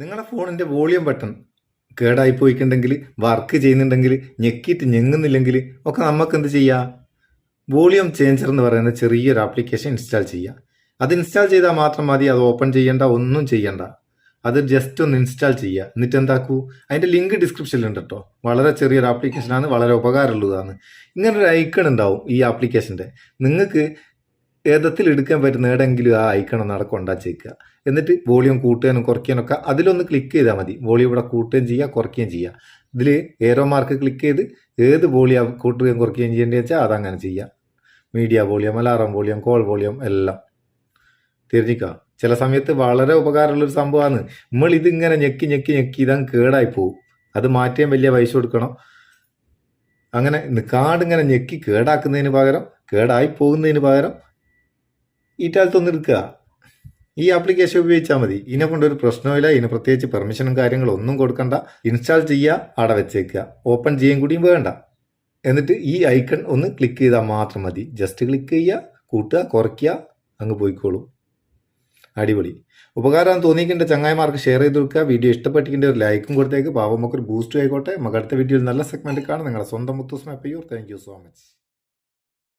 നിങ്ങളുടെ ഫോണിൻ്റെ volume button കേടായി പോയിട്ടുണ്ടെങ്കിൽ വർക്ക് ചെയ്യുന്നുണ്ടെങ്കിൽ ഞെക്കിയിട്ട് ഞെങ്ങുന്നില്ലെങ്കിൽ ഒക്കെ നമുക്ക് എന്ത് ചെയ്യാം? വോളിയം ചേഞ്ചർ എന്ന് പറയുന്ന ചെറിയൊരു ആപ്ലിക്കേഷൻ ഇൻസ്റ്റാൾ ചെയ്യുക. അത് ഇൻസ്റ്റാൾ ചെയ്താൽ മാത്രം മതി. അത് ഓപ്പൺ ചെയ്യേണ്ട, ഒന്നും ചെയ്യണ്ട. അത് ജസ്റ്റ് ഒന്ന് ഇൻസ്റ്റാൾ ചെയ്യുക. എന്നിട്ട് എന്താക്കൂ, അതിൻ്റെ ലിങ്ക് ഡിസ്ക്രിപ്ഷനിലുണ്ട് കേട്ടോ. വളരെ ചെറിയൊരു ആപ്ലിക്കേഷനാണ്, വളരെ ഉപകാരമുള്ളതാണ്. ഇങ്ങനൊരു ഐക്കൺ ഉണ്ടാവും ഈ ആപ്ലിക്കേഷൻ്റെ. നിങ്ങൾക്ക് ഏതത്തിൽ എടുക്കാൻ പറ്റുന്ന ഏടെങ്കിലും ആ ഐക്കൺ ഒന്ന് അവിടെ കൊണ്ടാച്ചേക്കുക. എന്നിട്ട് വോളിയം കൂട്ടുകയും കുറയ്ക്കാനൊക്കെ അതിലൊന്ന് ക്ലിക്ക് ചെയ്താൽ മതി. വോളിയം ഇവിടെ കൂട്ടുകയും ചെയ്യുക, കുറയ്ക്കുകയും ചെയ്യുക. ഇതിൽ ഏരോ മാർക്ക് ക്ലിക്ക് ചെയ്ത് ഏത് വോളിയം കൂട്ടുകയും കുറയ്ക്കുകയും ചെയ്യേണ്ടതെന്ന് വെച്ചാൽ അതങ്ങനെ ചെയ്യുക. Media volume, alarm volume, call volume എല്ലാം തിരിഞ്ഞിക്കുക. ചില സമയത്ത് വളരെ ഉപകാരമുള്ളൊരു സംഭവമാണ്. നമ്മൾ ഇതിങ്ങനെ ഞെക്കി ഞെക്കി ഞെക്കി ഇതങ്ങ് കേടായി പോകും. അത് മാറ്റാൻ വലിയ പൈസ കൊടുക്കണം. അങ്ങനെ കാടിങ്ങനെ ഞെക്കി കേടാക്കുന്നതിന് പകരം, കേടായി പോകുന്നതിന് പകരം ഈ കാലത്തൊന്ന് എടുക്കുക. ഈ ആപ്ലിക്കേഷൻ ഉപയോഗിച്ചാൽ മതി. ഇതിനെ കൊണ്ടൊരു പ്രശ്നമില്ല. ഇതിന് പ്രത്യേകിച്ച് പെർമിഷനും കാര്യങ്ങളും ഒന്നും കൊടുക്കണ്ട. ഇൻസ്റ്റാൾ ചെയ്യുക, അവിടെ വെച്ചേക്കുക. ഓപ്പൺ ചെയ്യാൻ കൂടിയും വേണ്ട. എന്നിട്ട് ഈ ഐക്കൺ ഒന്ന് ക്ലിക്ക് ചെയ്താൽ മാത്രം മതി. ജസ്റ്റ് ക്ലിക്ക് ചെയ്യുക, കൂട്ടുക, കുറയ്ക്കുക, അങ്ങ് പോയിക്കോളും. അടിപൊളി ഉപകാരം തോന്നിക്കേണ്ട ചങ്ങായിമാർക്ക് ഷെയർ ചെയ്ത് കൊടുക്കുക. വീഡിയോ ഇഷ്ടപ്പെട്ടിരിക്കേണ്ട ഒരു ലൈക്കും കൊടുത്തേക്ക്. പാവം നമുക്കൊരു ബൂസ്റ്റ് ആയിക്കോട്ടെ. നമുക്ക് അടുത്ത വീഡിയോയിൽ നല്ല സെഗ്മെന്റ് കാണാം. നിങ്ങളുടെ സ്വന്തം Muthoos Meppayur. Thank you so much.